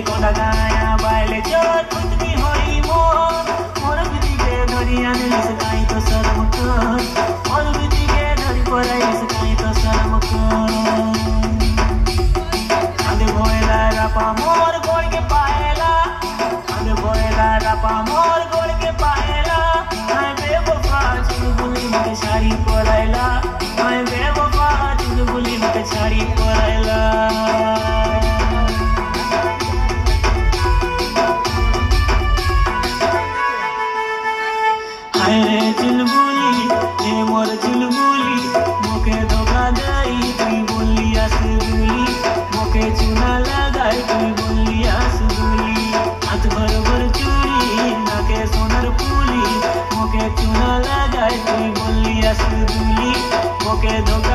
कोंडा गाया बाइले चोर पुतनी होई मोर बिती के धरी आनिलिस काई तो शर्म कर मोर बिती के धरी पराइलिस काई तो शर्म कर आंधे भोएला रापा मोर गोड़ के पाएला आंधे भोएला रापा मोर गोड़ के पाएला मैं बेवफा चुलबुली मके साड़ी पराइला मैं बेवफा चुलबुली मके साड़ी पराइला चुलबुली ए मोर चुलबुली मोके धोखा दई तुई बोली आसुली मोके चूना लगाई तुई बोली आसुली हाथ भर चूड़ी नाके सोनर फूली मोके चूना लगाई तुई बोली आसुली मोके धोखा